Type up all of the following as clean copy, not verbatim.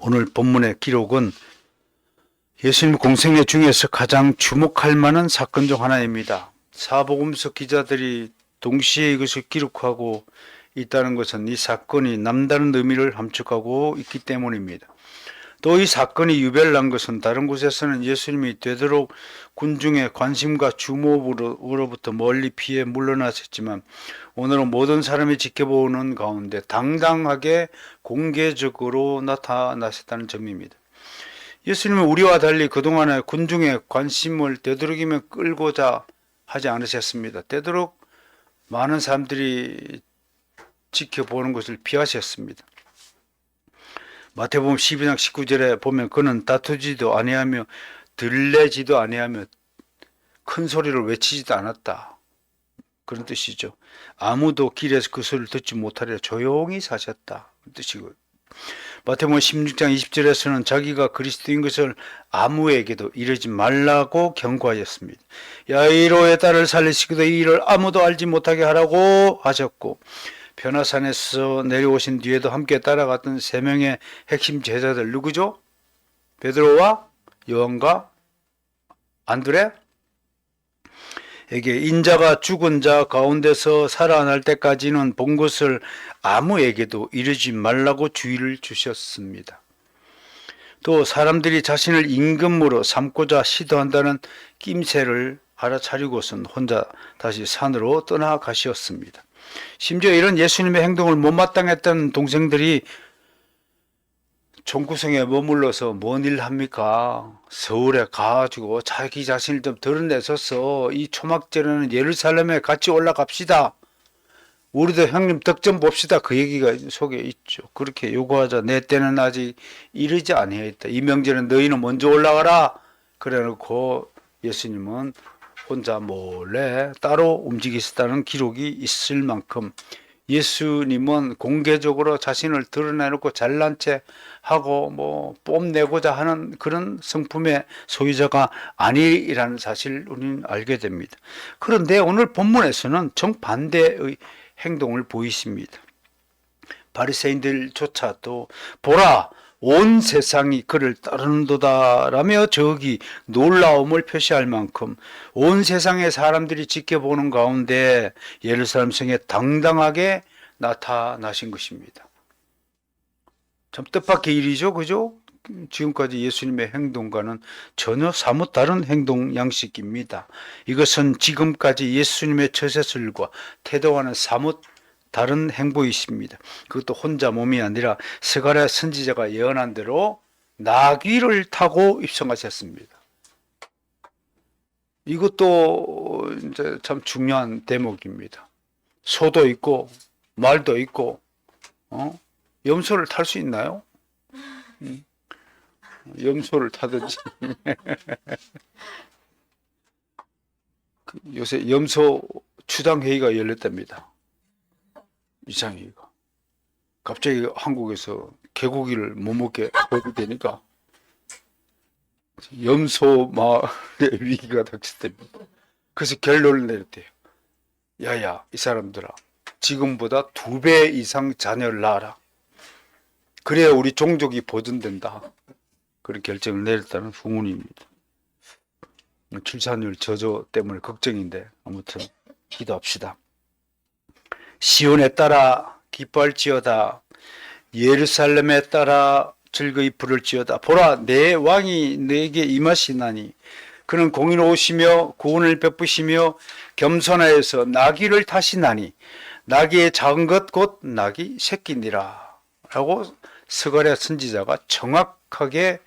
오늘 본문의 기록은 예수님 공생애 중에서 가장 주목할 만한 사건 중 하나입니다. 사복음서 기자들이 동시에 이것을 기록하고 있다는 것은 이 사건이 남다른 의미를 함축하고 있기 때문입니다. 또 이 사건이 유별난 것은 다른 곳에서는 예수님이 되도록 군중의 관심과 주목으로부터 멀리 피해 물러나셨지만 오늘은 모든 사람이 지켜보는 가운데 당당하게 공개적으로 나타나셨다는 점입니다. 예수님은 우리와 달리 그동안의 군중의 관심을 되도록이면 끌고자 하지 않으셨습니다. 되도록 많은 사람들이 지켜보는 것을 피하셨습니다. 마태복음 12장 19절에 보면 그는 다투지도 아니하며 들레지도 아니하며 큰 소리로 외치지도 않았다. 그런 뜻이죠. 아무도 길에서 그 소리를 듣지 못하려 조용히 사셨다. 그런 뜻이고. 마태복음 16장 20절에서는 자기가 그리스도인 것을 아무에게도 이르지 말라고 경고하였습니다. 야이로의 딸을 살리시기도 이 일을 아무도 알지 못하게 하라고 하셨고, 변화산에서 내려오신 뒤에도 함께 따라갔던 세 명의 핵심 제자들 누구죠? 베드로와 요한과 안드레? 에게 인자가 죽은 자 가운데서 살아날 때까지는 본 것을 아무에게도 이르지 말라고 주의를 주셨습니다. 또 사람들이 자신을 임금으로 삼고자 시도한다는 낌새를 알아차리고선 혼자 다시 산으로 떠나가셨습니다. 심지어 이런 예수님의 행동을 못마땅했던 동생들이 총구성에 머물러서 뭔 일 합니까? 서울에 가가지고 자기 자신을 좀 드러내서서 이 초막절에는 예루살렘에 같이 올라갑시다. 우리도 형님 덕 좀 봅시다. 그 얘기가 속에 있죠. 그렇게 요구하자. 내 때는 아직 이르지 아니하였다. 이 명절에 너희는 먼저 올라가라. 그래놓고 예수님은 혼자 몰래 따로 움직이셨다는 기록이 있을 만큼 예수님은 공개적으로 자신을 드러내놓고 잘난 체 하고 뽐내고자 하는 그런 성품의 소유자가 아니라는 사실을 우리는 알게 됩니다. 그런데 오늘 본문에서는 정반대의 행동을 보이십니다. 바리새인들조차도 보라 온 세상이 그를 따르는도다라며 저기 놀라움을 표시할 만큼 온 세상의 사람들이 지켜보는 가운데 예루살렘 성에 당당하게 나타나신 것입니다. 참 뜻밖의 일이죠, 그죠? 지금까지 예수님의 행동과는 전혀 사뭇 다른 행동 양식입니다. 이것은 지금까지 예수님의 처세술과 태도와는 사뭇 다른 행보이십니다. 그것도 혼자 몸이 아니라 스가랴 선지자가 예언한 대로 나귀를 타고 입성하셨습니다. 이것도 이제 참 중요한 대목입니다. 소도 있고 말도 있고 염소를 탈 수 있나요? 염소를 타든지 요새 염소 추장회의가 열렸답니다. 이상회의가. 갑자기 한국에서 개고기를 못 먹게 되니까 염소 마을의 위기가 닥쳤답니다. 그래서 결론을 내렸대요. 야야 이 사람들아 지금보다 2배 이상 자녀를 낳아라. 그래야 우리 종족이 보존된다. 그런 결정을 내렸다는 후문입니다. 출산율 저조 때문에 걱정인데 아무튼 기도합시다. 시온에 따라 기뻐할지어다. 예루살렘에 따라 즐거이 부를지어다. 보라 내 왕이 내게 임하시나니 그는 공의로우시며 구원을 베푸시며 겸손하여서 나귀를 타시나니 나귀의 작은 것 곧 나귀 새끼니라 라고 스가랴 선지자가 정확하게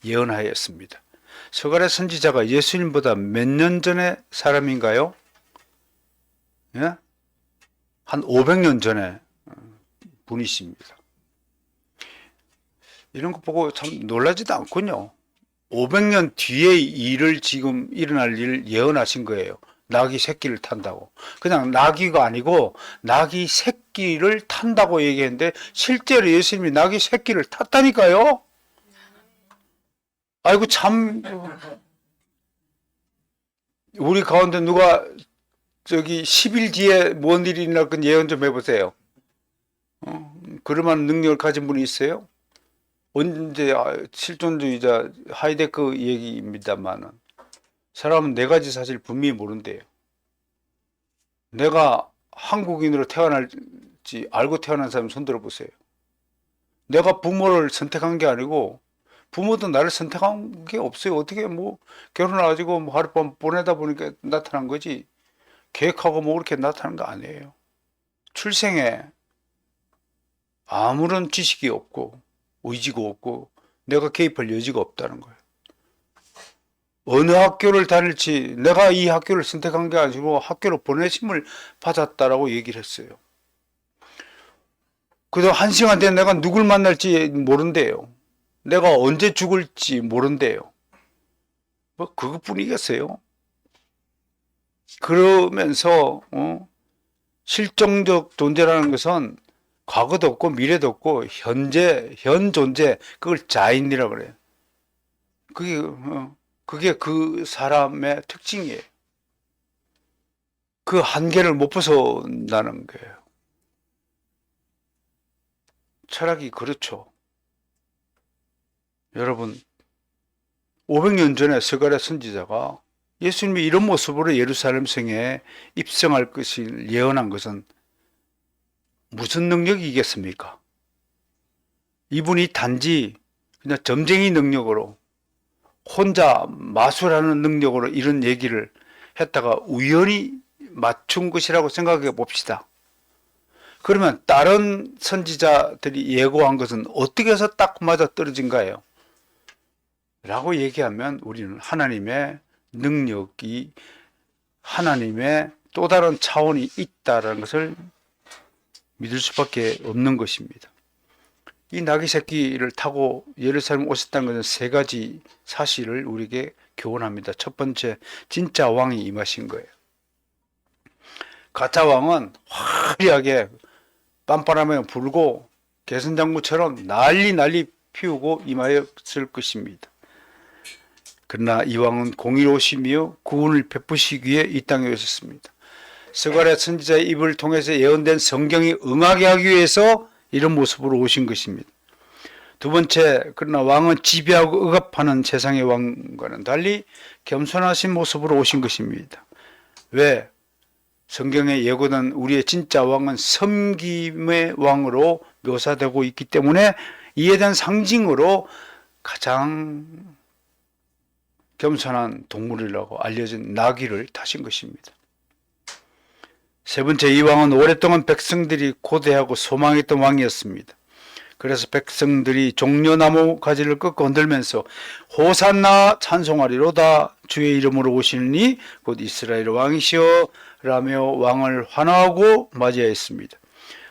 예언하였습니다. 스가랴 선지자가 예수님보다 몇 년 전의 사람인가요? 예? 한 500년 전의 분이십니다. 이런 거 보고 참 놀라지도 않군요. 500년 뒤에 일을 지금 일어날 일을 예언하신 거예요. 나귀 새끼를 탄다고. 그냥 나귀가 아니고 나귀 새끼를 탄다고 얘기했는데 실제로 예수님이 나귀 새끼를 탔다니까요. 아이고 참 우리 가운데 누가 저기 10일 뒤에 뭔 일이 일어날 건 예언 좀 해보세요. 그럴 만한 능력을 가진 분이 있어요? 언제 실존주의자 하이데크 얘기입니다만은 사람은 네 가지 사실 분명히 모른대요. 내가 한국인으로 태어날지 알고 태어난 사람 손 들어보세요. 내가 부모를 선택한 게 아니고 부모도 나를 선택한 게 없어요. 어떻게 뭐 결혼해가지고 뭐 하룻밤 보내다 보니까 나타난 거지. 계획하고 뭐 그렇게 나타난 거 아니에요. 출생에 아무런 지식이 없고 의지가 없고 내가 개입할 여지가 없다는 거예요. 어느 학교를 다닐지 내가 이 학교를 선택한 게 아니고 학교로 보내심을 받았다라고 얘기를 했어요. 그래서 한 시간 뒤에 내가 누굴 만날지 모른대요. 내가 언제 죽을지 모른대요. 뭐 그것뿐이겠어요. 그러면서 실종적 존재라는 것은 과거도 없고 미래도 없고 현 존재, 그걸 자인이라고 그래요. 그게 그 사람의 특징이에요. 그 한계를 못 벗어나는 거예요. 철학이 그렇죠. 여러분, 500년 전에 스가랴 선지자가 예수님이 이런 모습으로 예루살렘 성에 입성할 것을 예언한 것은 무슨 능력이겠습니까? 이분이 단지 그냥 점쟁이 능력으로 혼자 마술하는 능력으로 이런 얘기를 했다가 우연히 맞춘 것이라고 생각해 봅시다. 그러면 다른 선지자들이 예고한 것은 어떻게 해서 딱 맞아 떨어진가요? 라고 얘기하면 우리는 하나님의 능력이 하나님의 또 다른 차원이 있다는 것을 믿을 수밖에 없는 것입니다. 이 나귀 새끼를 타고 예루살렘 오셨다는 것은 세 가지 사실을 우리에게 교훈합니다. 첫 번째, 진짜 왕이 임하신 거예요. 가짜 왕은 화려하게 빰바람에 불고 개선장구처럼 난리 피우고 임하였을 것입니다. 그러나 이 왕은 공의로우시며 구원을 베푸시기 위해 이 땅에 오셨습니다. 스가랴 선지자의 입을 통해서 예언된 성경이 응하게 하기 위해서 이런 모습으로 오신 것입니다. 두 번째, 그러나 왕은 지배하고 억압하는 세상의 왕과는 달리 겸손하신 모습으로 오신 것입니다. 왜? 성경에 예고된 우리의 진짜 왕은 섬김의 왕으로 묘사되고 있기 때문에 이에 대한 상징으로 가장 겸손한 동물이라고 알려진 나귀를 타신 것입니다. 세 번째, 이 왕은 오랫동안 백성들이 고대하고 소망했던 왕이었습니다. 그래서 백성들이 종려나무 가지를 꺾고 흔들면서 호산나 찬송하리로다, 주의 이름으로 오시니 곧 이스라엘 왕이시여 라며 왕을 환호하고 맞이하였습니다.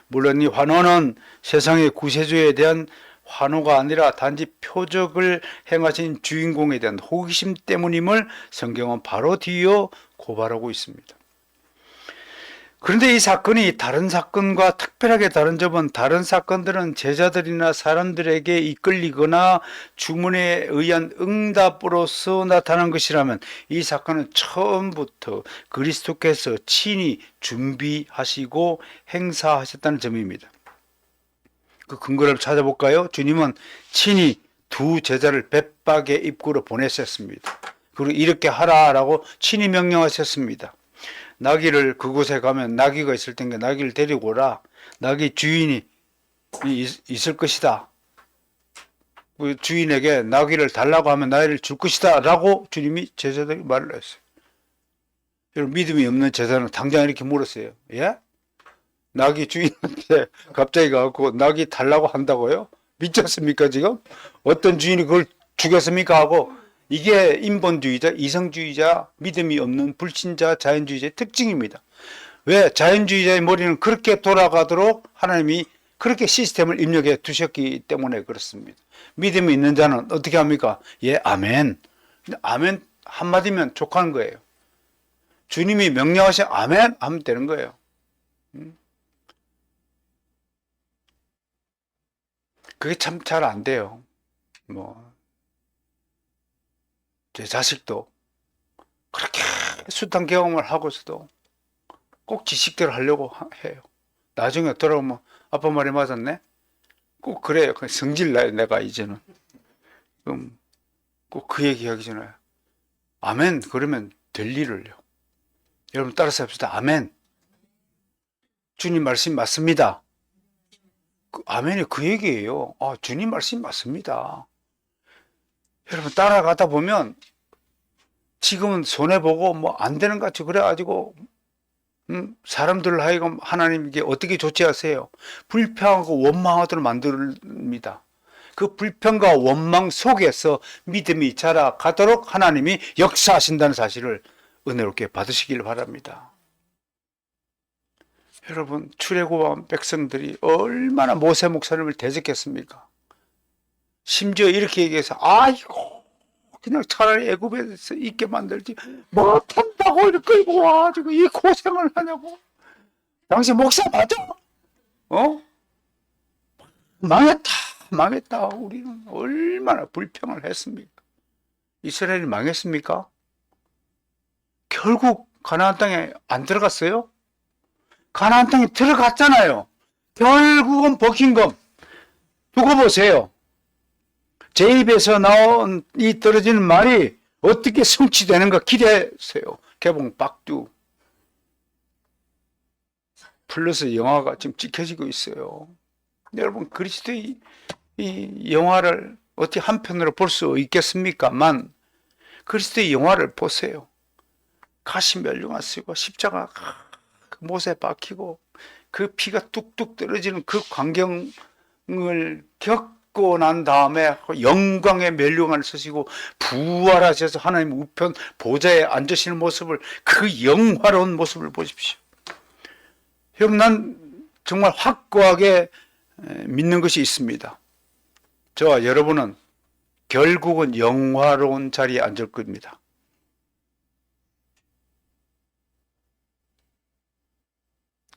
물론 이 환호는 세상의 구세주에 대한 환호가 아니라 단지 표적을 행하신 주인공에 대한 호기심 때문임을 성경은 바로 뒤이어 고발하고 있습니다. 그런데 이 사건이 다른 사건과 특별하게 다른 점은 다른 사건들은 제자들이나 사람들에게 이끌리거나 주문에 의한 응답으로서 나타난 것이라면 이 사건은 처음부터 그리스도께서 친히 준비하시고 행사하셨다는 점입니다. 그 근거를 찾아볼까요? 주님은 친히 두 제자를 벳박의 입구로 보내셨습니다. 그리고 이렇게 하라라고 친히 명령하셨습니다. 나귀를 그곳에 가면 나귀가 있을 텐데 나귀를 데리고 오라. 나귀 주인이 있을 것이다. 그 주인에게 나귀를 달라고 하면 나귀를 줄 것이다 라고 주님이 제자들에게 말을 했어요. 여러분, 믿음이 없는 제자는 당장 이렇게 물었어요. 예? 나귀 주인한테 갑자기 가고 나귀 달라고 한다고요? 미쳤습니까 지금? 어떤 주인이 그걸 주겠습니까 하고. 이게 인본주의자, 이성주의자, 믿음이 없는 불신자, 자연주의자의 특징입니다. 왜? 자연주의자의 머리는 그렇게 돌아가도록 하나님이 그렇게 시스템을 입력해 두셨기 때문에 그렇습니다. 믿음이 있는 자는 어떻게 합니까? 예, 아멘. 아멘 한마디면 족하는 거예요. 주님이 명령하신 아멘 하면 되는 거예요. 그게 참 잘 안 돼요. 제 자식도 그렇게 숱한 경험을 하고서도 꼭 지식대로 하려고 해요. 나중에 돌아오면 아빠 말이 맞았네? 꼭 그래요. 성질 나요, 내가 이제는. 그럼 꼭 그 얘기 하기 전에 아멘 그러면 될 일을요. 여러분 따라서 합시다. 아멘. 주님 말씀이 맞습니다. 아멘이 그 얘기예요. 주님 말씀이 맞습니다. 여러분 따라가다 보면 지금은 손해보고 뭐 안 되는 것 같이 그래가지고 사람들 하여금 하나님께 어떻게 조치하세요? 불평하고 원망하도록 만듭니다. 그 불평과 원망 속에서 믿음이 자라가도록 하나님이 역사하신다는 사실을 은혜롭게 받으시길 바랍니다. 여러분 출애굽한 백성들이 얼마나 모세 목사님을 대적했습니까? 심지어 이렇게 얘기해서 아이고 그냥 차라리 애굽에서 있게 만들지 못한다고 이렇게 끌고 와가지고 이 고생을 하냐고. 당신 목사 맞아? 망했다. 우리는 얼마나 불평을 했습니까? 이스라엘이 망했습니까? 결국 가나안 땅에 안 들어갔어요? 가나안 땅에 들어갔잖아요. 결국은 버킹엄 두고 보세요. 제 입에서 나온 이 떨어지는 말이 어떻게 성취되는가 기대하세요. 개봉 박두 플러스 영화가 지금 찍혀지고 있어요. 여러분 그리스도의 이 영화를 어떻게 한편으로 볼 수 있겠습니까만 그리스도의 영화를 보세요. 가시 멸류관 쓰고 십자가 못에 박히고 그 피가 뚝뚝 떨어지는 그 광경을 겪고 난 다음에 영광의 멸류관을 쓰시고 부활하셔서 하나님 우편 보좌에 앉으시는 모습을 그 영화로운 모습을 보십시오. 여러분 난 정말 확고하게 믿는 것이 있습니다. 저와 여러분은 결국은 영화로운 자리에 앉을 겁니다.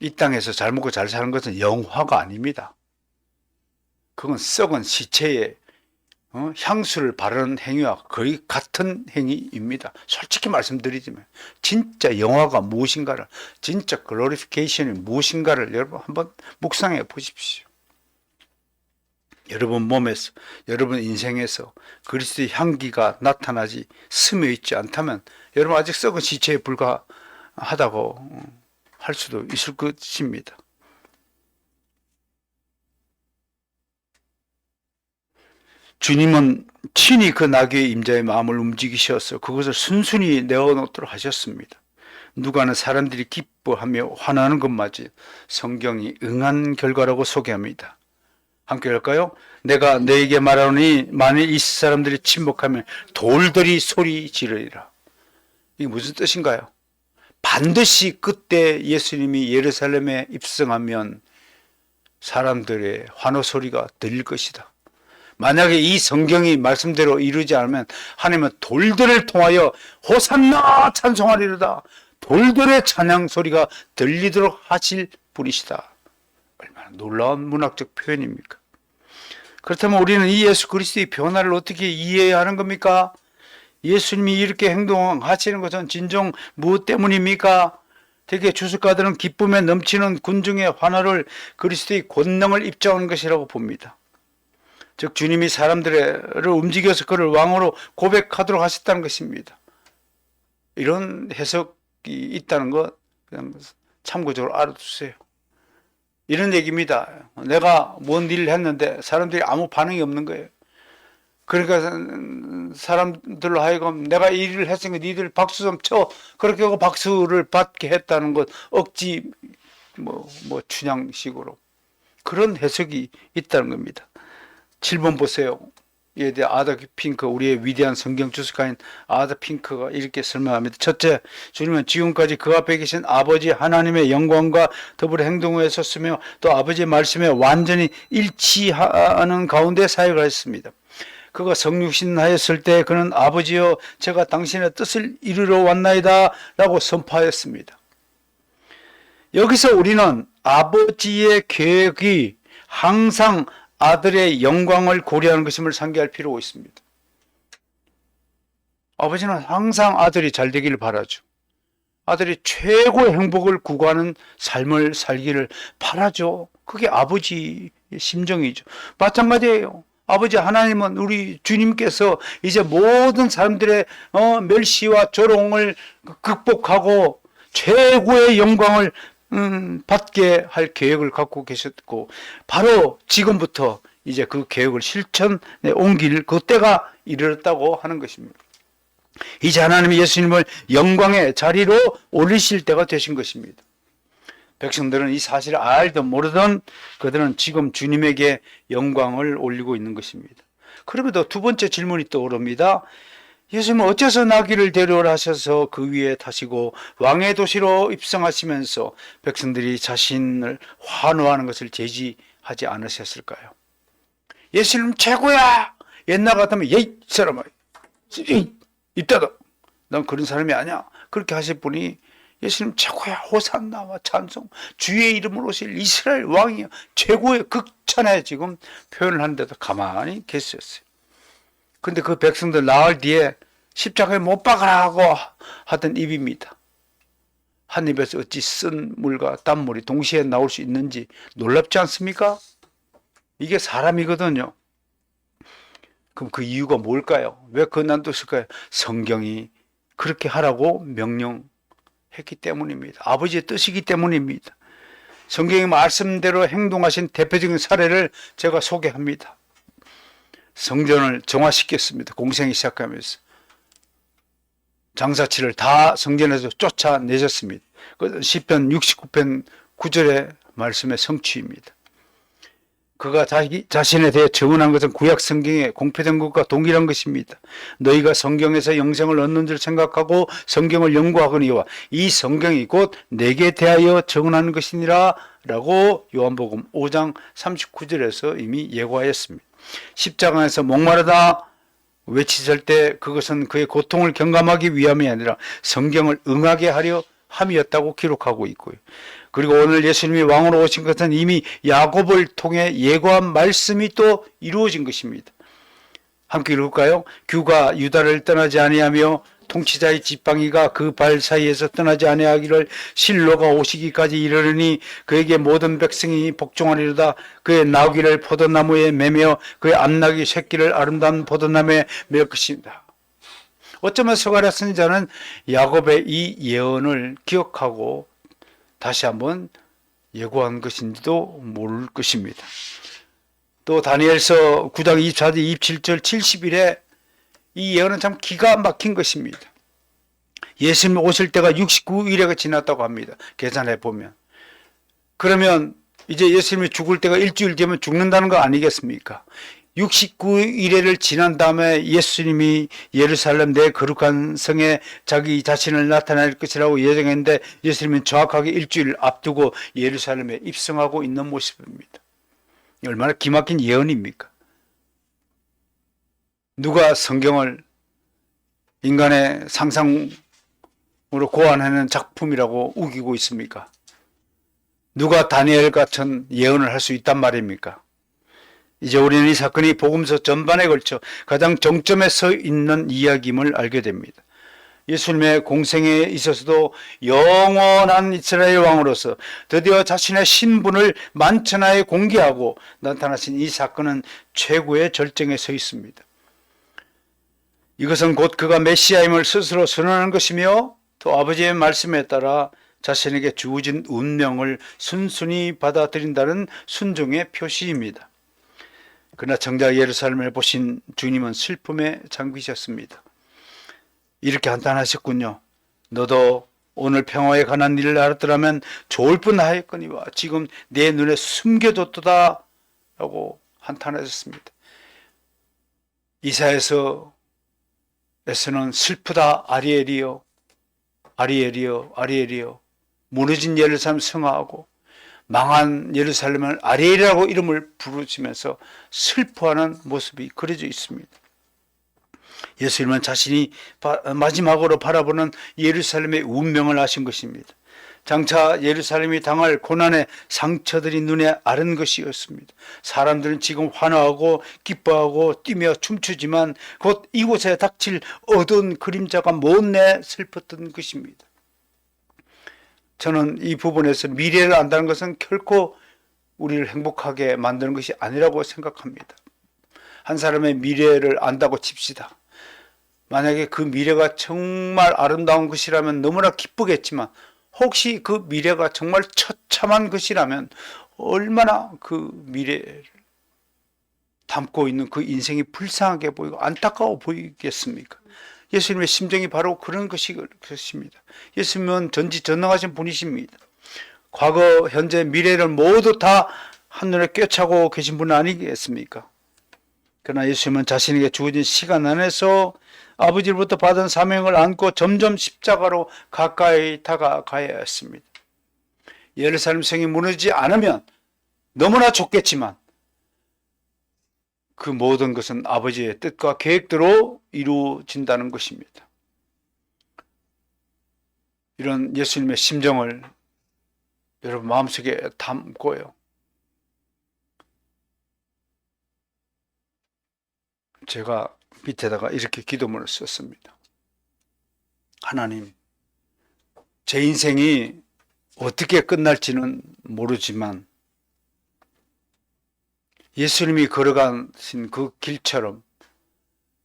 이 땅에서 잘 먹고 잘 사는 것은 영화가 아닙니다. 그건 썩은 시체에 향수를 바르는 행위와 거의 같은 행위입니다. 솔직히 말씀드리지만 진짜 영화가 무엇인가를, 진짜 글로리피케이션이 무엇인가를 여러분 한번 묵상해 보십시오. 여러분 몸에서, 여러분 인생에서 그리스도의 향기가 나타나지 스며 있지 않다면 여러분 아직 썩은 시체에 불과하다고 할 수도 있을 것입니다. 주님은 친히 그 나귀의 임자의 마음을 움직이셔서 그것을 순순히 내어놓도록 하셨습니다. 누가는 사람들이 기뻐하며 화나는 것마저 성경이 응한 결과라고 소개합니다. 함께 할까요? 내가 너에게 말하노니 만일 이 사람들이 침묵하면 돌들이 소리 지르리라. 이게 무슨 뜻인가요? 반드시 그때 예수님이 예루살렘에 입성하면 사람들의 환호 소리가 들릴 것이다. 만약에 이 성경이 말씀대로 이루지 않으면 하나님은 돌들을 통하여 호산나 찬송하리로다. 돌들의 찬양 소리가 들리도록 하실 분이시다. 얼마나 놀라운 문학적 표현입니까? 그렇다면 우리는 이 예수 그리스도의 변화를 어떻게 이해해야 하는 겁니까? 예수님이 이렇게 행동하시는 것은 진정 무엇 때문입니까? 대개 주석가들은 기쁨에 넘치는 군중의 환호를 그리스도의 권능을 입증하는 것이라고 봅니다. 즉 주님이 사람들을 움직여서 그를 왕으로 고백하도록 하셨다는 것입니다. 이런 해석이 있다는 것 그냥 참고적으로 알아두세요. 이런 얘기입니다. 내가 뭔 일을 했는데 사람들이 아무 반응이 없는 거예요. 그러니까 사람들로 하여금 내가 이 일을 했으니까 니들 박수 좀 쳐. 그렇게 하고 박수를 받게 했다는 것 억지 춘향식으로 그런 해석이 있다는 겁니다. 7번 보세요. 이에 대해 아다 핑크, 우리의 위대한 성경 주석가인 아다 핑크가 이렇게 설명합니다. 첫째, 주님은 지금까지 그 앞에 계신 아버지 하나님의 영광과 더불어 행동에 섰으며 또 아버지의 말씀에 완전히 일치하는 가운데 사역을 했습니다. 그가 성육신하였을 때 그는 아버지여 제가 당신의 뜻을 이루러 왔나이다 라고 선포하였습니다. 여기서 우리는 아버지의 계획이 항상 아들의 영광을 고려하는 것임을 상기할 필요가 있습니다. 아버지는 항상 아들이 잘 되기를 바라죠. 아들이 최고의 행복을 구가하는 삶을 살기를 바라죠. 그게 아버지의 심정이죠. 마찬가지예요. 아버지 하나님은 우리 주님께서 이제 모든 사람들의 멸시와 조롱을 극복하고 최고의 영광을 받게 할 계획을 갖고 계셨고, 바로 지금부터 이제 그 계획을 실천에 옮길 그 때가 이르렀다고 하는 것입니다. 이제 하나님이 예수님을 영광의 자리로 올리실 때가 되신 것입니다. 백성들은 이 사실을 알든 모르든 그들은 지금 주님에게 영광을 올리고 있는 것입니다. 그럼에도 두 번째 질문이 떠오릅니다. 예수님은 어째서 나귀를 데려오라 하셔서 그 위에 타시고 왕의 도시로 입성하시면서 백성들이 자신을 환호하는 것을 제지하지 않으셨을까요? 예수님 최고야! 옛날 같으면 예이 사람아 입 닫아, 난 그런 사람이 아니야, 그렇게 하실 분이 예수님 최고야, 호산나와 찬송, 주의 이름으로 오실 이스라엘 왕이야, 최고의 극찬에 지금 표현을 하는데도 가만히 계셨어요. 근데 그 백성들 나흘 뒤에 십자가에 못 박으라고 하던 입입니다. 한 입에서 어찌 쓴 물과 땀물이 동시에 나올 수 있는지 놀랍지 않습니까? 이게 사람이거든요. 그럼 그 이유가 뭘까요? 왜 그 난도일까요? 성경이 그렇게 하라고 명령했기 때문입니다. 아버지의 뜻이기 때문입니다. 성경의 말씀대로 행동하신 대표적인 사례를 제가 소개합니다. 성전을 정화시켰습니다. 공생이 시작하면서 장사치를 다 성전에서 쫓아내셨습니다. 그 시편 69편 9절의 말씀의 성취입니다. 그가 자기 자신에 대해 증언한 것은 구약 성경에 공표된 것과 동일한 것입니다. 너희가 성경에서 영생을 얻는 줄 생각하고 성경을 연구하거니와 이 성경이 곧 내게 대하여 증언하는 것이니라 라고 요한복음 5장 39절에서 이미 예고하였습니다. 십자가에서 목마르다 외치실 때 그것은 그의 고통을 경감하기 위함이 아니라 성경을 응하게 하려 함이었다고 기록하고 있고요. 그리고 오늘 예수님이 왕으로 오신 것은 이미 야곱을 통해 예고한 말씀이 또 이루어진 것입니다. 함께 읽을까요? 규가 유다를 떠나지 아니하며 통치자의 지팡이가 그 발 사이에서 떠나지 아니하기를 실로가 오시기까지 이르르니 그에게 모든 백성이 복종하리로다. 그의 나귀를 포도나무에 매며 그의 암나귀 새끼를 아름다운 포도나무에 매일 것입니다. 어쩌면 스가랴 선지자는 야곱의 이 예언을 기억하고 다시 한번 예고한 것인지도 모를 것입니다. 또 다니엘서 9장 24절 27절 70일에 이 예언은 참 기가 막힌 것입니다. 예수님 오실 때가 69일에가 지났다고 합니다. 계산해 보면. 그러면 이제 예수님이 죽을 때가 일주일 되면 죽는다는 거 아니겠습니까? 69일을 지난 다음에 예수님이 예루살렘 내 거룩한 성에 자기 자신을 나타낼 것이라고 예정했는데 예수님은 정확하게 일주일 앞두고 예루살렘에 입성하고 있는 모습입니다. 얼마나 기막힌 예언입니까? 누가 성경을 인간의 상상으로 고안하는 작품이라고 우기고 있습니까? 누가 다니엘 같은 예언을 할 수 있단 말입니까? 이제 우리는 이 사건이 복음서 전반에 걸쳐 가장 정점에 서 있는 이야기임을 알게 됩니다. 예수님의 공생에 있어서도 영원한 이스라엘 왕으로서 드디어 자신의 신분을 만천하에 공개하고 나타나신 이 사건은 최고의 절정에 서 있습니다. 이것은 곧 그가 메시아임을 스스로 선언하는 것이며 또 아버지의 말씀에 따라 자신에게 주어진 운명을 순순히 받아들인다는 순종의 표시입니다. 그러나 정작 예루살렘을 보신 주님은 슬픔에 잠기셨습니다. 이렇게 한탄하셨군요. 너도 오늘 평화에 관한 일을 알았더라면 좋을 뻔하였거니와 지금 내 눈에 숨겨뒀도다 라고 한탄하셨습니다. 이사야서에서는 슬프다 아리엘이여 아리엘이여 아리엘이여 무너진 예루살렘 성화하고 망한 예루살렘을 아리엘이라고 이름을 부르시면서 슬퍼하는 모습이 그려져 있습니다. 예수님은 자신이 마지막으로 바라보는 예루살렘의 운명을 아신 것입니다. 장차 예루살렘이 당할 고난의 상처들이 눈에 아른 것이었습니다. 사람들은 지금 환호하고 기뻐하고 뛰며 춤추지만 곧 이곳에 닥칠 어두운 그림자가 못내 슬펐던 것입니다. 저는 이 부분에서 미래를 안다는 것은 결코 우리를 행복하게 만드는 것이 아니라고 생각합니다. 한 사람의 미래를 안다고 칩시다. 만약에 그 미래가 정말 아름다운 것이라면 너무나 기쁘겠지만 혹시 그 미래가 정말 처참한 것이라면 얼마나 그 미래를 담고 있는 그 인생이 불쌍하게 보이고 안타까워 보이겠습니까? 예수님의 심정이 바로 그런 것입니다. 예수님은 전지전능하신 분이십니다. 과거, 현재, 미래를 모두 다 한눈에 꿰차고 계신 분 아니겠습니까? 그러나 예수님은 자신에게 주어진 시간 안에서 아버지로부터 받은 사명을 안고 점점 십자가로 가까이 다가가야 했습니다. 예루살렘 성이 무너지지 않으면 너무나 좋겠지만 그 모든 것은 아버지의 뜻과 계획대로 이루어진다는 것입니다. 이런 예수님의 심정을 여러분 마음속에 담고요. 제가 밑에다가 이렇게 기도문을 썼습니다. 하나님, 제 인생이 어떻게 끝날지는 모르지만 예수님이 걸어가신 그 길처럼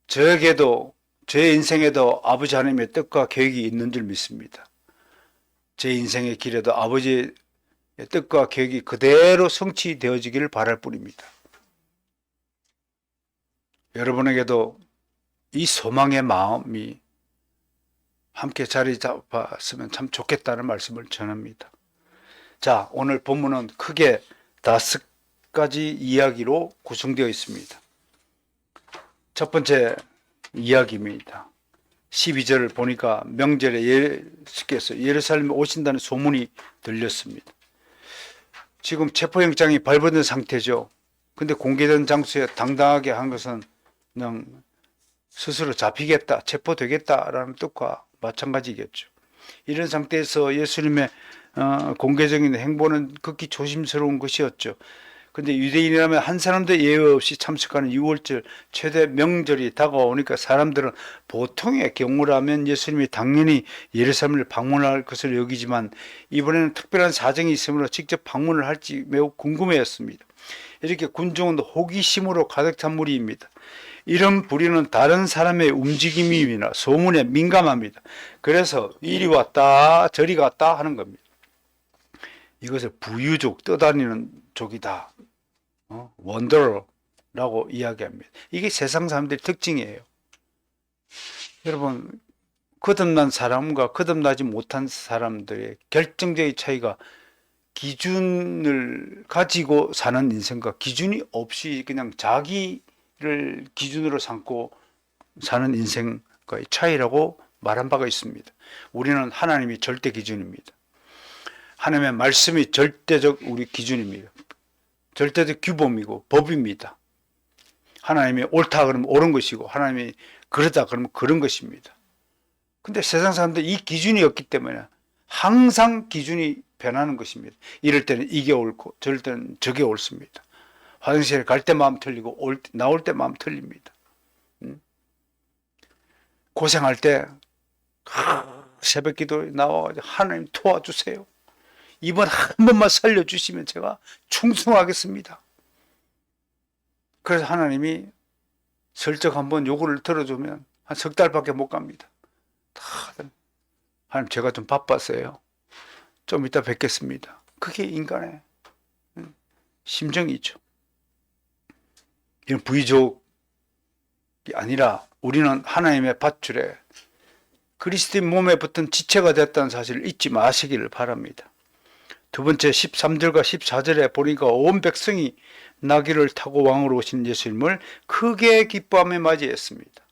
저에게도 제 인생에도 아버지 하나님의 뜻과 계획이 있는 줄 믿습니다. 제 인생의 길에도 아버지의 뜻과 계획이 그대로 성취되어지기를 바랄 뿐입니다. 여러분에게도 이 소망의 마음이 함께 자리 잡았으면 참 좋겠다는 말씀을 전합니다. 자, 오늘 본문은 크게 5가지 이야기로 구성되어 있습니다. 첫 번째 이야기입니다. 12절을 보니까 명절에 예수께서 예루살렘에 오신다는 소문이 들렸습니다. 지금 체포영장이 발부된 상태죠. 근데 공개된 장소에 당당하게 한 것은 그냥 스스로 잡히겠다, 체포되겠다라는 뜻과 마찬가지겠죠. 이런 상태에서 예수님의 공개적인 행보는 극히 조심스러운 것이었죠. 근데 유대인이라면 한 사람도 예외 없이 참석하는 6월절 최대 명절이 다가오니까 사람들은 보통의 경우라면 예수님이 당연히 예루살렘을 방문할 것을 여기지만 이번에는 특별한 사정이 있으므로 직접 방문을 할지 매우 궁금해했습니다. 이렇게 군중은 호기심으로 가득 찬 무리입니다. 이런 부류는 다른 사람의 움직임이나 소문에 민감합니다. 그래서 이리 왔다 저리 갔다 하는 겁니다. 이것을 부유족, 떠다니는 족이다, 원더러라고 이야기합니다. 이게 세상 사람들의 특징이에요. 여러분, 거듭난 사람과 거듭나지 못한 사람들의 결정적인 차이가 기준을 가지고 사는 인생과 기준이 없이 그냥 자기를 기준으로 삼고 사는 인생과의 차이라고 말한 바가 있습니다. 우리는 하나님이 절대 기준입니다. 하나님의 말씀이 절대적 우리 기준입니다. 절대적 규범이고 법입니다. 하나님이 옳다 그러면 옳은 것이고 하나님이 그러다 그러면 그런 것입니다. 근데 세상 사람들 이 기준이 없기 때문에 항상 기준이 변하는 것입니다. 이럴 때는 이게 옳고 저럴 때는 저게 옳습니다. 화장실에 갈 때 마음 틀리고 나올 때 마음 틀립니다. 고생할 때 새벽 기도에 나와 하나님 도와주세요. 이번 한 번만 살려주시면 제가 충성하겠습니다. 그래서 하나님이 슬쩍 한번 요구를 들어주면 한 석 달밖에 못 갑니다. 하나님 제가 좀 바빴어요. 좀 이따 뵙겠습니다. 그게 인간의 심정이죠. 이런 부의족이 아니라 우리는 하나님의 밧줄에 그리스도의 몸에 붙은 지체가 됐다는 사실을 잊지 마시기를 바랍니다. 두 번째 13절과 14절에 보니까 온 백성이 나귀를 타고 왕으로 오신 예수님을 크게 기뻐하며 맞이했습니다.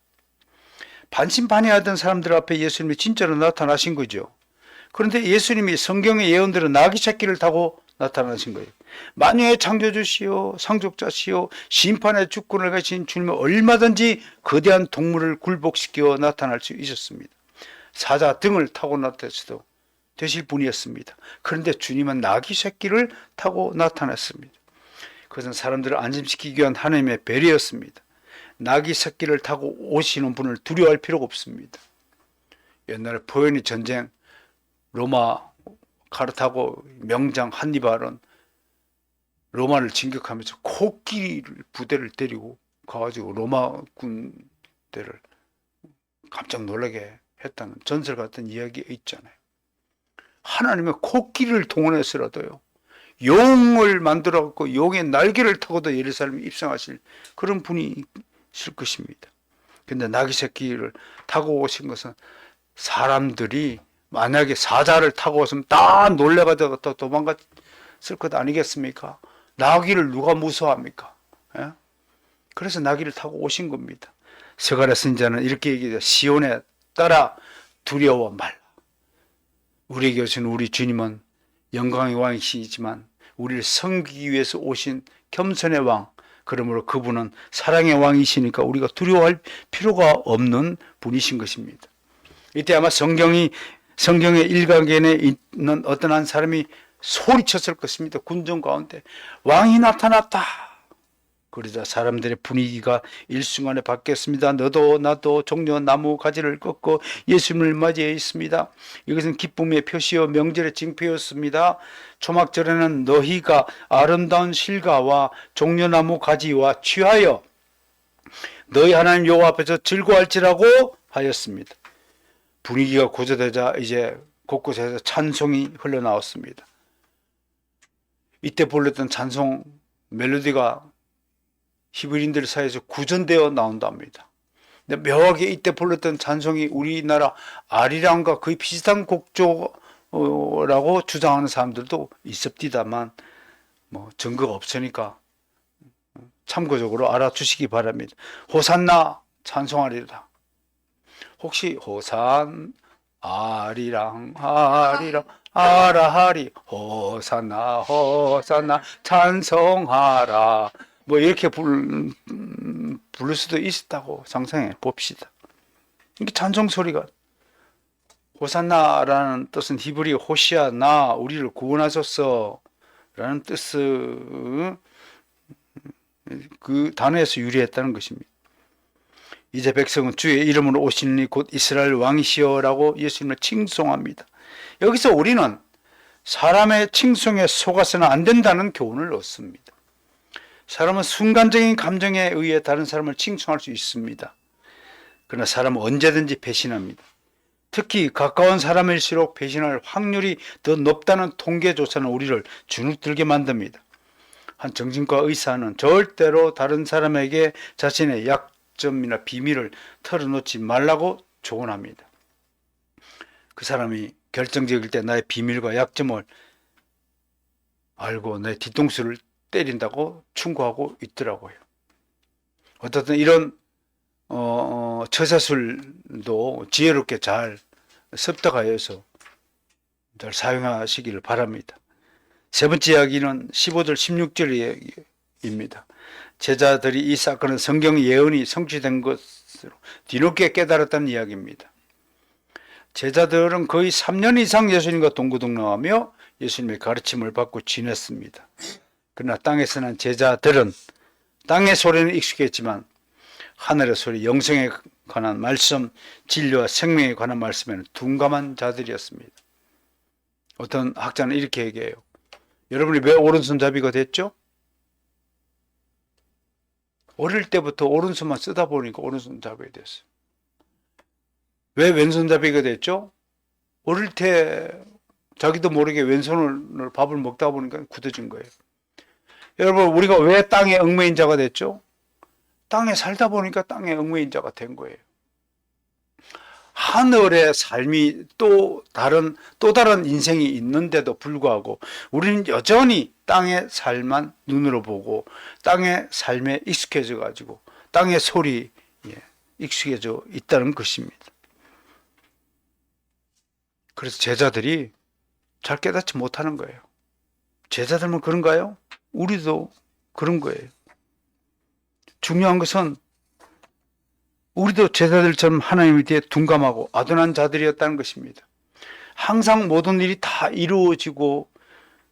반신반의하던 사람들 앞에 예수님이 진짜로 나타나신 거죠. 그런데 예수님이 성경의 예언대로 나귀 새끼를 타고 나타나신 거예요. 만유의 창조주시오 상속자시오 심판의 주권을 가진 주님은 얼마든지 거대한 동물을 굴복시켜 나타날 수 있었습니다. 사자 등을 타고 나타나서도 되실 분이었습니다. 그런데 주님은 나귀 새끼를 타고 나타났습니다. 그것은 사람들을 안심시키기 위한 하나님의 배려였습니다. 나귀 새끼를 타고 오시는 분을 두려워할 필요가 없습니다. 옛날에 포에니 전쟁 로마 카르타고 명장 한니발은 로마를 진격하면서 코끼리를 부대를 데리고 가가지고 로마 군대를 깜짝 놀라게 했다는 전설 같은 이야기 있잖아요. 하나님의 코끼리를 동원해서라도요, 용을 만들어갖고 용의 날개를 타고도 예루살렘에 입성하실 그런 분이실 것입니다. 근데 나귀 새끼를 타고 오신 것은 사람들이 만약에 사자를 타고 오시면 다 놀래가지고 또 도망갔을 것 아니겠습니까? 나귀를 누가 무서워합니까? 예? 그래서 나귀를 타고 오신 겁니다. 스가랴 선지자는 이렇게 얘기해요. 시온에 따라 두려워 말라. 우리에게 오신 우리 주님은 영광의 왕이시지만 우리를 섬기기 위해서 오신 겸손의 왕, 그러므로 그분은 사랑의 왕이시니까 우리가 두려워할 필요가 없는 분이신 것입니다. 이때 아마 성경의 일각에 있는 어떤 한 사람이 소리쳤을 것입니다. 군정 가운데 왕이 나타났다. 그러자 사람들의 분위기가 일순간에 바뀌었습니다. 너도 나도 종려 나무 가지를 꺾고 예수님을 맞이해 있습니다. 이것은 기쁨의 표시요 명절의 징표였습니다. 초막절에는 너희가 아름다운 실과와 종려나무 가지와 취하여 너희 하나님 여호와 앞에서 즐거워할지라고 하였습니다. 분위기가 고조되자 이제 곳곳에서 찬송이 흘러나왔습니다. 이때 불렀던 찬송 멜로디가 히브리인들 사이에서 구전되어 나온답니다. 근데 묘하게 이때 불렀던 찬송이 우리나라 아리랑과 거의 비슷한 곡조라고 주장하는 사람들도 있습니다만 뭐 증거가 없으니까 참고적으로 알아주시기 바랍니다. 호산나 찬송하리라. 혹시 호산 아리랑 아리랑 아라하리 호산나 호산나 찬송하라 뭐 이렇게 부를 수도 있었다고 상상해 봅시다. 이게 찬송 소리가 호산나라는 뜻은 히브리 호시아나 우리를 구원하소서 라는 뜻을 그 단어에서 유래했다는 것입니다. 이제 백성은 주의 이름으로 오시니 곧 이스라엘 왕이시여 라고 예수님을 칭송합니다. 여기서 우리는 사람의 칭송에 속아서는 안 된다는 교훈을 얻습니다. 사람은 순간적인 감정에 의해 다른 사람을 칭송할 수 있습니다. 그러나 사람은 언제든지 배신합니다. 특히 가까운 사람일수록 배신할 확률이 더 높다는 통계조사는 우리를 주눅들게 만듭니다. 한 정신과 의사는 절대로 다른 사람에게 자신의 약점이나 비밀을 털어놓지 말라고 조언합니다. 그 사람이 결정적일 때 나의 비밀과 약점을 알고 내 뒤통수를 때린다고 충고하고 있더라고요. 어떻든 이런 처사술도 지혜롭게 잘 습득하여서 잘 사용하시기를 바랍니다. 세 번째 이야기는 15절 16절 이야기입니다. 제자들이 이 사건은 성경 예언이 성취된 것으로 뒤늦게 깨달았다는 이야기입니다. 제자들은 거의 3년 이상 예수님과 동고동락하며 예수님의 가르침을 받고 지냈습니다. 그러나 땅에서 난 제자들은 땅의 소리는 익숙했지만 하늘의 소리, 영생에 관한 말씀, 진리와 생명에 관한 말씀에는 둔감한 자들이었습니다. 어떤 학자는 이렇게 얘기해요. 여러분이 왜 오른손잡이가 됐죠? 어릴 때부터 오른손만 쓰다 보니까 오른손잡이가 됐어요. 왜 왼손잡이가 됐죠? 어릴 때 자기도 모르게 왼손으로 밥을 먹다 보니까 굳어진 거예요. 여러분, 우리가 왜 땅의 얽매인 자가 됐죠? 땅에 살다 보니까 땅의 얽매인 자가 된 거예요. 하늘의 삶이 또 다른 인생이 있는데도 불구하고 우리는 여전히 땅의 삶만 눈으로 보고 땅의 삶에 익숙해져 가지고 땅의 소리에 익숙해져 있다는 것입니다. 그래서 제자들이 잘 깨닫지 못하는 거예요. 제자들만 그런가요? 우리도 그런 거예요. 중요한 것은 우리도 제자들처럼 하나님 뒤에 둔감하고 아둔한 자들이었다는 것입니다. 항상 모든 일이 다 이루어지고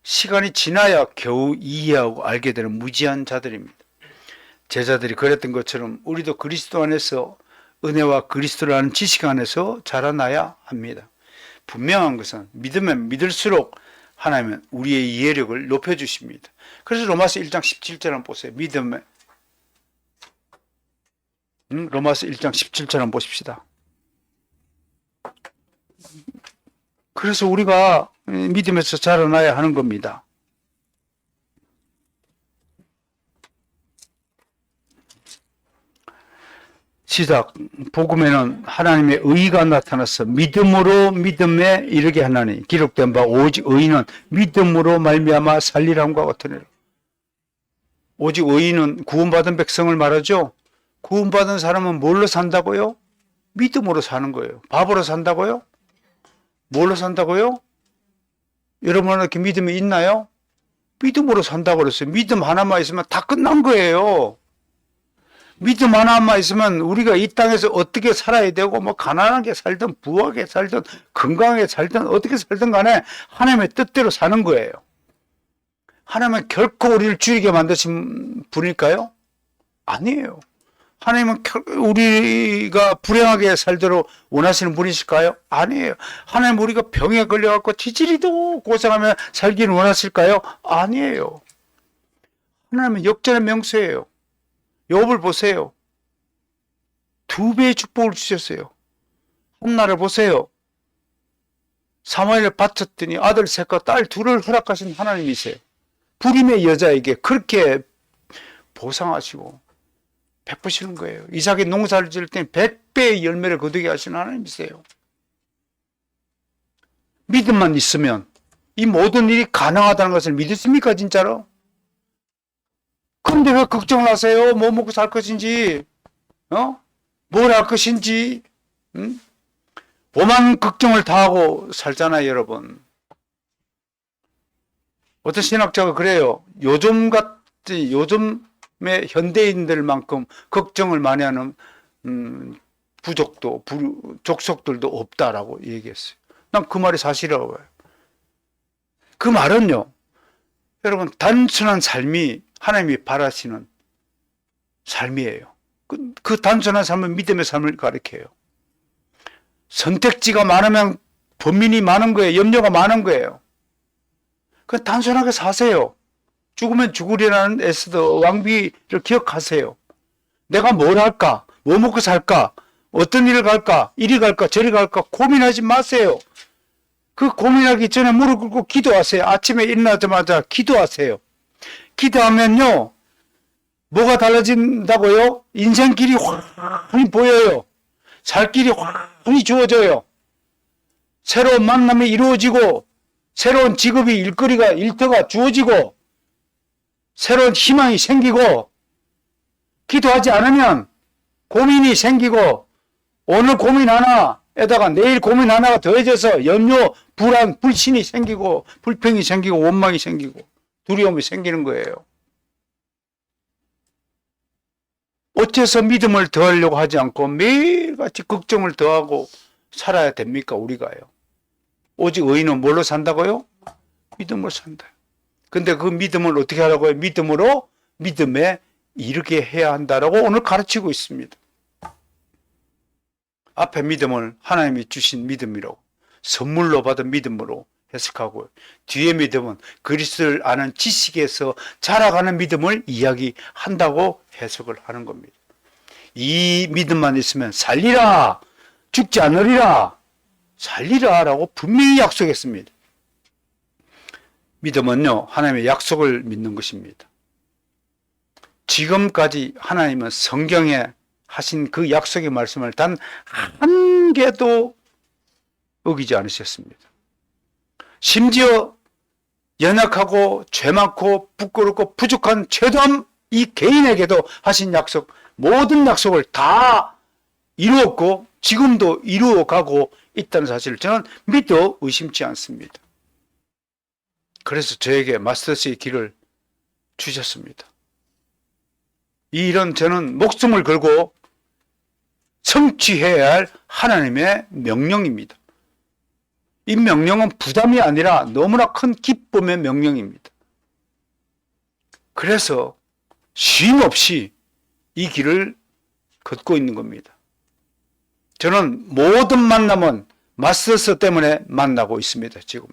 시간이 지나야 겨우 이해하고 알게 되는 무지한 자들입니다. 제자들이 그랬던 것처럼 우리도 그리스도 안에서 은혜와 그리스도를 아는 지식 안에서 자라나야 합니다. 분명한 것은 믿으면 믿을수록 하나님은 우리의 이해력을 높여주십니다. 그래서 로마서 1장 17절 한번 보세요. 믿음의 로마서 1장 17절 한번 보십시다. 그래서 우리가 믿음에서 자라나야 하는 겁니다. 시작. 복음에는 하나님의 의가 나타나서 믿음으로 믿음에 이르게 하나니 기록된 바 오직 의인은 믿음으로 말미암아 살리람과 같으니라. 오직 의인은 구원받은 백성을 말하죠. 구원받은 사람은 뭘로 산다고요? 믿음으로 사는 거예요. 밥으로 산다고요? 뭘로 산다고요? 여러분 이렇게 믿음이 있나요? 믿음으로 산다고 그랬어요. 믿음 하나만 있으면 다 끝난 거예요. 믿음 하나만 있으면 우리가 이 땅에서 어떻게 살아야 되고 뭐 가난하게 살든 부하게 살든 건강하게 살든 어떻게 살든 간에 하나님의 뜻대로 사는 거예요. 하나님은 결코 우리를 줄이게 만드신 분일까요? 아니에요. 하나님은 우리가 불행하게 살도록 원하시는 분이실까요? 아니에요. 하나님 우리가 병에 걸려갖고 지지리도 고생하며 살기를 원하실까요? 아니에요. 하나님은 역전의 명수예요. 욥을 보세요. 2배의 축복을 주셨어요. 한나를 보세요. 사무엘을 바쳤더니 아들 셋과 딸 둘을 허락하신 하나님이세요. 불임의 여자에게 그렇게 보상하시고 베푸시는 거예요. 이삭이 농사를 지을 때는 100배의 열매를 거두게 하시는 하나님이세요. 믿음만 있으면 이 모든 일이 가능하다는 것을 믿으십니까 진짜로? 그런데 왜 걱정을 하세요? 뭐 먹고 살 것인지, 뭘 할 것인지, 오만 걱정을 다 하고 살잖아요, 여러분. 어떤 신학자가 그래요. 요즘의 현대인들만큼 걱정을 많이 하는 족속들도 없다라고 얘기했어요. 난 그 말이 사실이라고 봐요. 그 말은요, 여러분 단순한 삶이 하나님이 바라시는 삶이에요. 그 단순한 삶은 믿음의 삶을 가리켜요. 선택지가 많으면 범민이 많은 거예요. 염려가 많은 거예요. 그 단순하게 사세요. 죽으면 죽으리라는 에스더 왕비를 기억하세요. 내가 뭘 할까? 뭐 먹고 살까? 어떤 일을 갈까? 이리 갈까? 저리 갈까? 고민하지 마세요. 그 고민하기 전에 무릎 꿇고 기도하세요. 아침에 일어나자마자 기도하세요. 기도하면요, 뭐가 달라진다고요? 인생길이 확 보여요. 살 길이 확 주어져요. 새로운 만남이 이루어지고, 새로운 직업이 일터가 주어지고, 새로운 희망이 생기고, 기도하지 않으면 고민이 생기고, 오늘 고민 하나에다가 내일 고민 하나가 더해져서 염려, 불안, 불신이 생기고, 불평이 생기고, 원망이 생기고, 두려움이 생기는 거예요. 어째서 믿음을 더하려고 하지 않고 매일같이 걱정을 더하고 살아야 됩니까? 우리가요. 오직 의인은 뭘로 산다고요? 믿음으로 산다. 근데 그 믿음을 어떻게 하라고요? 믿음으로 믿음에 이르게 해야 한다라고 오늘 가르치고 있습니다. 앞에 믿음을 하나님이 주신 믿음이라고, 선물로 받은 믿음으로 해석하고, 뒤에 믿음은 그리스도를 아는 지식에서 자라가는 믿음을 이야기한다고 해석을 하는 겁니다. 이 믿음만 있으면 살리라, 죽지 않으리라, 살리라 라고 분명히 약속했습니다. 믿음은요, 하나님의 약속을 믿는 것입니다. 지금까지 하나님은 성경에 하신 그 약속의 말씀을 단 한 개도 어기지 않으셨습니다. 심지어 연약하고 죄 많고 부끄럽고 부족한 죄도함 이 개인에게도 하신 약속, 모든 약속을 다 이루었고 지금도 이루어가고 있다는 사실을 저는 믿어 의심치 않습니다. 그래서 저에게 마스터스의 길을 주셨습니다. 이 일은 저는 목숨을 걸고 성취해야 할 하나님의 명령입니다. 이 명령은 부담이 아니라 너무나 큰 기쁨의 명령입니다. 그래서 쉼 없이 이 길을 걷고 있는 겁니다. 저는 모든 만남은 마스터스 때문에 만나고 있습니다. 지금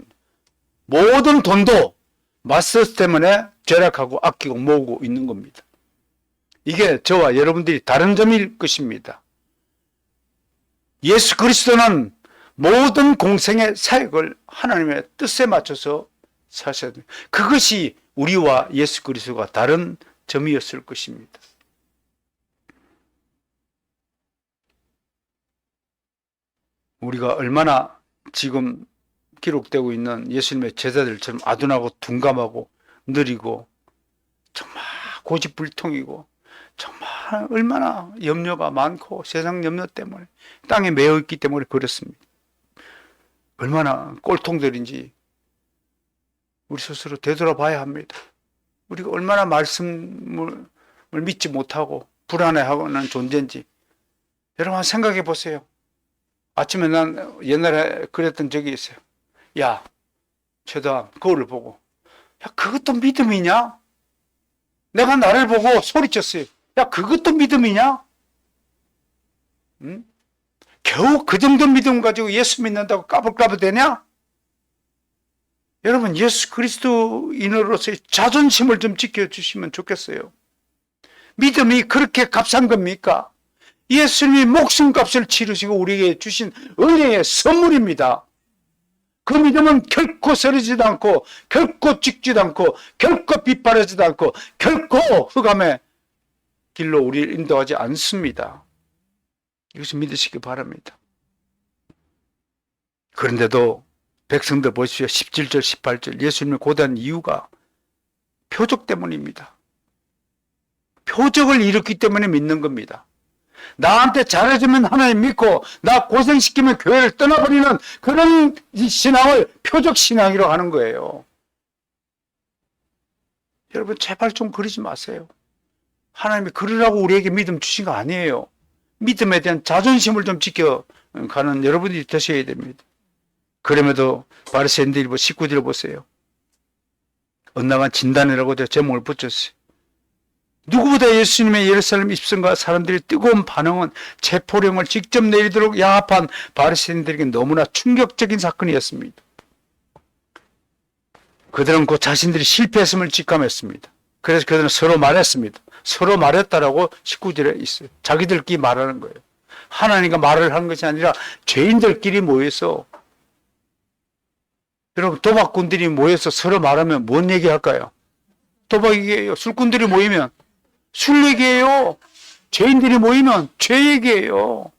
모든 돈도 마스터스 때문에 절약하고 아끼고 모으고 있는 겁니다. 이게 저와 여러분들이 다른 점일 것입니다. 예수 그리스도는 모든 공생의 사역을 하나님의 뜻에 맞춰서 사셔야 됩니다. 그것이 우리와 예수 그리스도가 다른 점이었을 것입니다. 우리가 얼마나 지금 기록되고 있는 예수님의 제자들처럼 아둔하고 둔감하고 느리고 정말 고집불통이고 정말 얼마나 염려가 많고 세상 염려 때문에 땅에 매여 있기 때문에 그렇습니다. 얼마나 꼴통들인지 우리 스스로 되돌아봐야 합니다. 우리가 얼마나 말씀을 믿지 못하고 불안해하는 존재인지 여러분 생각해 보세요. 아침에 난 옛날에 그랬던 적이 있어요. 야, 최도한 거울을 보고 야, 그것도 믿음이냐? 내가 나를 보고 소리쳤어요. 야, 그것도 믿음이냐? 응? 겨우 그 정도 믿음 가지고 예수 믿는다고 까불까불대냐? 여러분, 예수 그리스도인으로서의 자존심을 좀 지켜주시면 좋겠어요. 믿음이 그렇게 값싼 겁니까? 예수님이 목숨값을 치르시고 우리에게 주신 은혜의 선물입니다. 그 믿음은 결코 쓰러지도 않고 결코 죽지도 않고 결코 빗바라지도 않고 결코 흑암의 길로 우리를 인도하지 않습니다. 이것을 믿으시기 바랍니다. 그런데도 백성들 보십시오. 17절 18절 예수님을 고대한 이유가 표적 때문입니다. 표적을 일으켰기 때문에 믿는 겁니다. 나한테 잘해주면 하나님 믿고 나 고생시키면 교회를 떠나버리는 그런 신앙을 표적 신앙이라고 하는 거예요. 여러분 제발 좀 그러지 마세요. 하나님이 그러라고 우리에게 믿음 주신 거 아니에요. 믿음에 대한 자존심을 좀 지켜가는 여러분이 되셔야 됩니다. 그럼에도 바리새인들이 19절 보세요. 엇나간 진단이라고 제목을 붙였어요. 누구보다 예수님의 예루살렘 입성과 사람들의 뜨거운 반응은 체포령을 직접 내리도록 야합한 바리새인들에게 너무나 충격적인 사건이었습니다. 그들은 곧 자신들이 실패했음을 직감했습니다. 그래서 그들은 서로 말했습니다. 서로 말했다라고 19절에 있어요. 자기들끼리 말하는 거예요. 하나님과 말을 하는 것이 아니라 죄인들끼리 모여서, 여러분 도박꾼들이 모여서 서로 말하면 뭔 얘기할까요? 도박 얘기예요. 술꾼들이 모이면 술 얘기예요. 죄인들이 모이면 죄 얘기예요.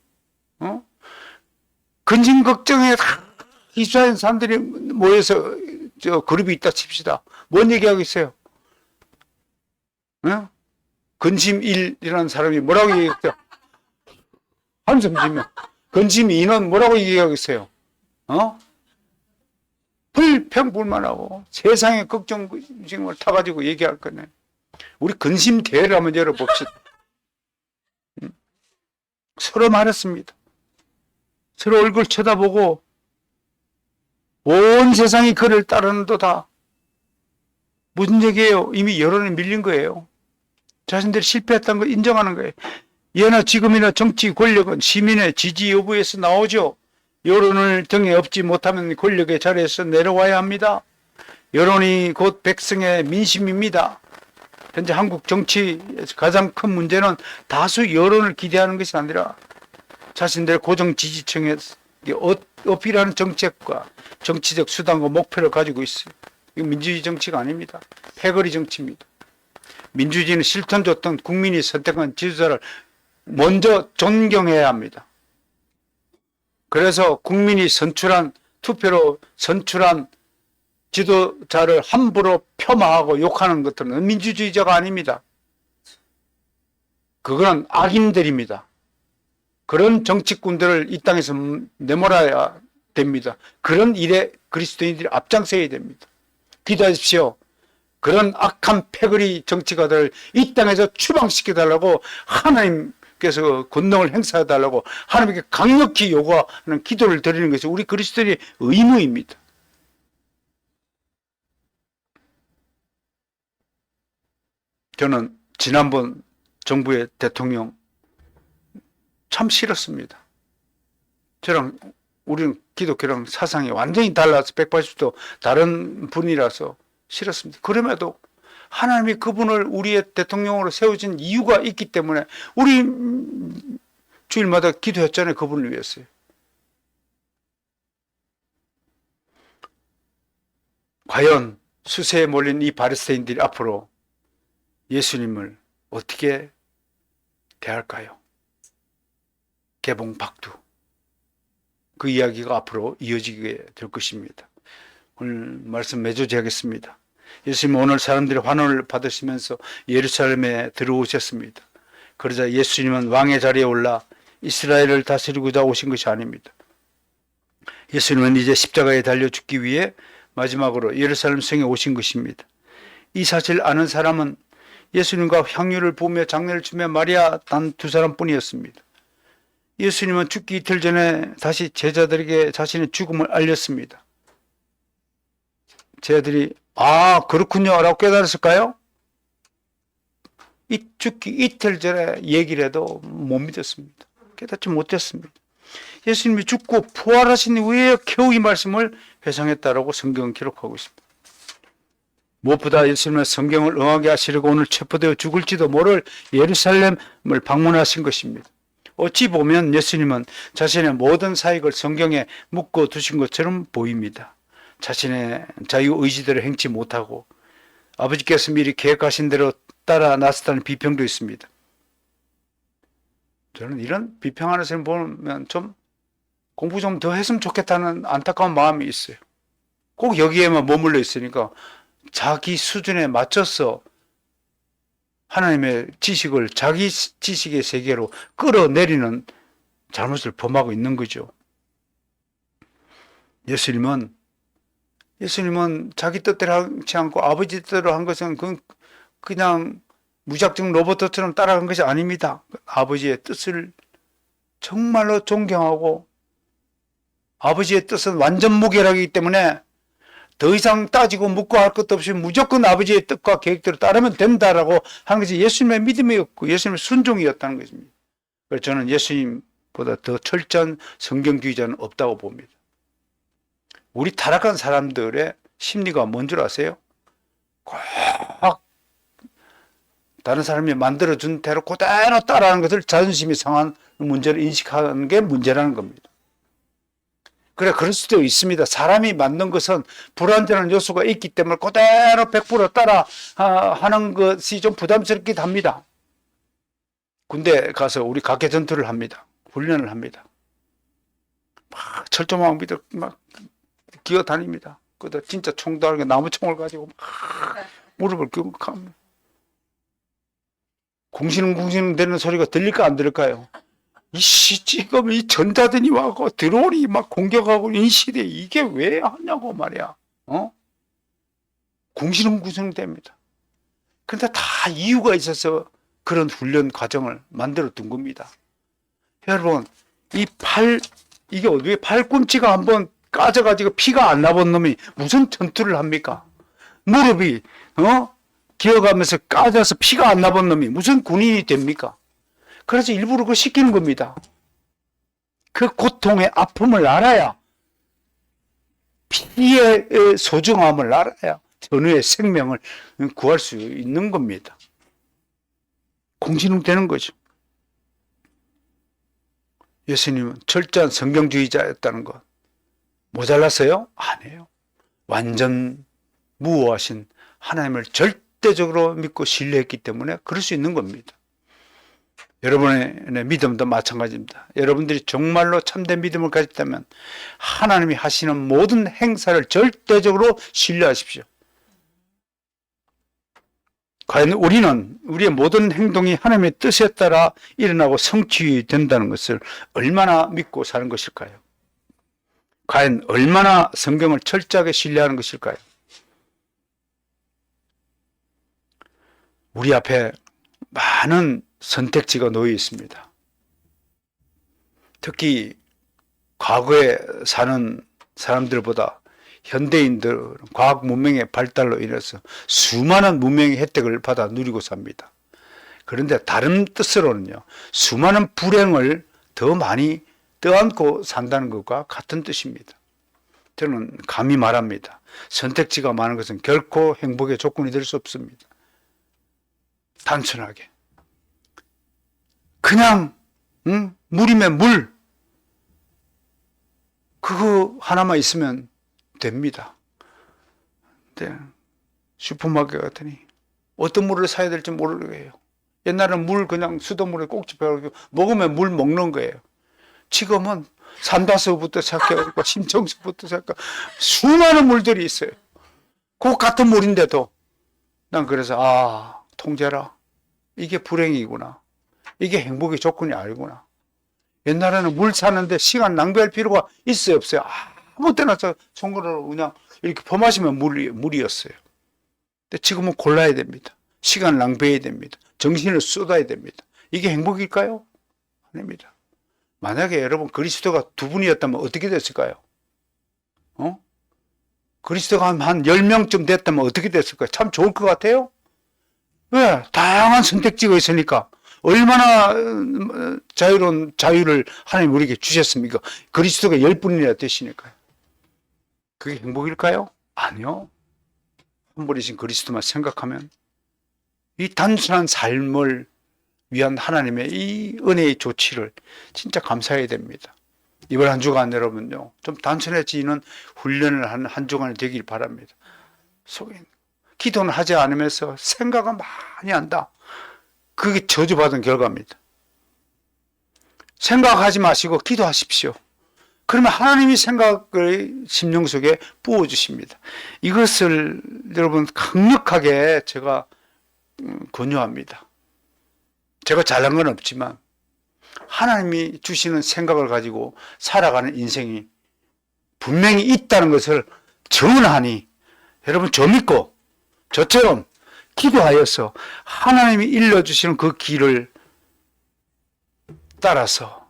근심 걱정에 기수한 사람들이 모여서 그룹이 있다 칩시다. 뭔 얘기하고 있어요? 근심 1이라는 사람이 뭐라고 얘기했어요? 한숨 쉬면 근심 2는 뭐라고 얘기하고 있어요? 불평불만하고 세상의 걱정을 타가지고 얘기할 거네. 우리 근심 대회를 한번 열어봅시다. 서로 말했습니다. 서로 얼굴 쳐다보고 온 세상이 그를 따르는도다. 무슨 얘기예요? 이미 여론에 밀린 거예요. 자신들이 실패했다는 걸 인정하는 거예요. 예나 지금이나 정치 권력은 시민의 지지 여부에서 나오죠. 여론을 등에 업지 못하면 권력의 자리에서 내려와야 합니다. 여론이 곧 백성의 민심입니다. 현재 한국 정치에서 가장 큰 문제는 다수 여론을 기대하는 것이 아니라 자신들의 고정 지지층에 어필하는 정책과 정치적 수단과 목표를 가지고 있어요. 이거 민주주의 정치가 아닙니다. 패거리 정치입니다. 민주주의는 실천 줬던 국민이 선택한 지도자를 먼저 존경해야 합니다. 그래서 국민이 투표로 선출한 지도자를 함부로 폄하하고 욕하는 것들은 민주주의자가 아닙니다. 그건 악인들입니다. 그런 정치꾼들을 이 땅에서 내몰아야 됩니다. 그런 일에 그리스도인들이 앞장서야 됩니다. 기도하십시오. 그런 악한 패거리 정치가들을 이 땅에서 추방시켜달라고 하나님께서 권능을 행사해달라고 하나님께 강력히 요구하는 기도를 드리는 것이 우리 그리스도인의 의무입니다. 저는 지난번 정부의 대통령 참 싫었습니다. 저랑 우리는 기독교랑 사상이 완전히 달라서 180도 다른 분이라서 싫었습니다. 그럼에도 하나님이 그분을 우리의 대통령으로 세우신 이유가 있기 때문에 우리 주일마다 기도했잖아요. 그분을 위해서요. 과연 수세에 몰린 이 바리새인들이 앞으로 예수님을 어떻게 대할까요? 개봉박두. 그 이야기가 앞으로 이어지게 될 것입니다. 오늘 말씀 맺어지겠습니다. 예수님은 오늘 사람들이 환호를 받으시면서 예루살렘에 들어오셨습니다. 그러자 예수님은 왕의 자리에 올라 이스라엘을 다스리고자 오신 것이 아닙니다. 예수님은 이제 십자가에 달려 죽기 위해 마지막으로 예루살렘 성에 오신 것입니다. 이 사실을 아는 사람은 예수님과 향유를 부으며 장례를 치며 마리아 단 두 사람뿐이었습니다. 예수님은 죽기 이틀 전에 다시 제자들에게 자신의 죽음을 알렸습니다. 제자들이 그렇군요 라고 깨달았을까요? 죽기 이틀 전에 얘기를 해도 못 믿었습니다. 깨닫지 못했습니다. 예수님이 죽고 부활하신 후에 겨우 이 말씀을 회상했다라고 성경은 기록하고 있습니다. 무엇보다 예수님은 성경을 응하게 하시려고 오늘 체포되어 죽을지도 모를 예루살렘을 방문하신 것입니다. 어찌 보면 예수님은 자신의 모든 사역을 성경에 묶어 두신 것처럼 보입니다. 자신의 자유의지대로 행치 못하고 아버지께서 미리 계획하신 대로 따라 나섰다는 비평도 있습니다. 저는 이런 비평하는 사람 보면 좀 공부 좀 더 했으면 좋겠다는 안타까운 마음이 있어요. 꼭 여기에만 머물러 있으니까 자기 수준에 맞춰서 하나님의 지식을 자기 지식의 세계로 끌어내리는 잘못을 범하고 있는 거죠. 예수님은 자기 뜻대로 하지 않고 아버지 뜻대로 한 것은 그냥 무작정 로봇처럼 따라간 것이 아닙니다. 아버지의 뜻을 정말로 존경하고 아버지의 뜻은 완전 무결하기 때문에 더 이상 따지고 묻고 할 것도 없이 무조건 아버지의 뜻과 계획대로 따르면 된다라고 하는 것이 예수님의 믿음이었고 예수님의 순종이었다는 것입니다. 그래서 저는 예수님보다 더 철저한 성경주의자는 없다고 봅니다. 우리 타락한 사람들의 심리가 뭔 줄 아세요? 꼭 다른 사람이 만들어준 대로 그대로 따라하는 것을 자존심이 상한 문제를 인식하는 게 문제라는 겁니다. 그럴 수도 있습니다. 사람이 만든 것은 불완전한 요소가 있기 때문에 그대로 100% 따라 하는 것이 좀 부담스럽기도 합니다. 군대 가서 우리 각계 전투를 합니다. 훈련을 합니다. 막 철조망 밑에 막 기어다닙니다. 그러다 진짜 총도 아니고 나무총을 가지고 막 무릎을 꿇고 갑니다. 궁시렁궁시렁 되는 소리가 들릴까 안 들릴까요? 지금 이 전자들이 와고 드론이 막 공격하고 이 시대에 이게 왜 하냐고 말이야. 궁시렁궁시렁 됩니다. 그런데 다 이유가 있어서 그런 훈련 과정을 만들어 둔 겁니다. 여러분, 이게 어떻게 팔꿈치가 한번 까져가지고 피가 안 나본 놈이 무슨 전투를 합니까? 무릎이, 기어가면서 까져서 피가 안 나본 놈이 무슨 군인이 됩니까? 그래서 일부러 그거 시키는 겁니다. 그 고통의 아픔을 알아야 피의 소중함을 알아야 전우의 생명을 구할 수 있는 겁니다. 공신ung 되는 거죠. 예수님은 철저한 성경주의자였다는 것 모자랐어요? 아니에요. 완전 무오하신 하나님을 절대적으로 믿고 신뢰했기 때문에 그럴 수 있는 겁니다. 여러분의 믿음도 마찬가지입니다. 여러분들이 정말로 참된 믿음을 가졌다면 하나님이 하시는 모든 행사를 절대적으로 신뢰하십시오. 과연 우리의 모든 행동이 하나님의 뜻에 따라 일어나고 성취된다는 것을 얼마나 믿고 사는 것일까요? 과연 얼마나 성경을 철저하게 신뢰하는 것일까요? 우리 앞에 많은 선택지가 놓여 있습니다. 특히 과거에 사는 사람들보다 현대인들은 과학 문명의 발달로 인해서 수많은 문명의 혜택을 받아 누리고 삽니다. 그런데 다른 뜻으로는요, 수많은 불행을 더 많이 떠안고 산다는 것과 같은 뜻입니다. 저는 감히 말합니다. 선택지가 많은 것은 결코 행복의 조건이 될 수 없습니다. 단순하게. 그냥 물이면 물. 그거 하나만 있으면 됩니다. 근데 슈퍼마켓 갔더니 어떤 물을 사야 될지 모르겠어요. 옛날에는 물 그냥 수돗물에 꼭지 배우고 먹으면 물 먹는 거예요. 지금은 삼다수부터 시작해가지고 심청수부터 시작해 수많은 물들이 있어요. 그 같은 물인데도 난 그래서 통제라. 이게 불행이구나. 이게 행복의 조건이 아니구나. 옛날에는 물 사는데 시간 낭비할 필요가 있어요, 없어요? 아무 때나 손으로 그냥 이렇게 퍼마시면 물이었어요. 근데 지금은 골라야 됩니다. 시간 낭비해야 됩니다. 정신을 쏟아야 됩니다. 이게 행복일까요? 아닙니다. 만약에 여러분 그리스도가 두 분이었다면 어떻게 됐을까요? 그리스도가 한 10명쯤 됐다면 어떻게 됐을까요? 참 좋을 것 같아요? 왜? 다양한 선택지가 있으니까. 얼마나 자유로운 자유를 하나님 우리에게 주셨습니까? 그리스도가 10분이나 되시니까요. 그게 행복일까요? 아니요. 한 분이신 그리스도만 생각하면 이 단순한 삶을 위한 하나님의 이 은혜의 조치를 진짜 감사해야 됩니다. 이번 한 주간 여러분요, 좀 단순해지는 훈련을 하는 한 주간이 되길 바랍니다. 속에 기도는 하지 않으면서 생각은 많이 한다. 그게 저주받은 결과입니다. 생각하지 마시고 기도하십시오. 그러면 하나님이 생각을 심령 속에 부어주십니다. 이것을 여러분 강력하게 제가 권유합니다. 제가 잘난 건 없지만 하나님이 주시는 생각을 가지고 살아가는 인생이 분명히 있다는 것을 전하니 여러분 저 믿고 저처럼 기도하여서 하나님이 일러주시는 그 길을 따라서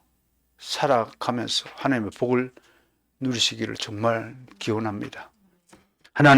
살아가면서 하나님의 복을 누리시기를 정말 기원합니다.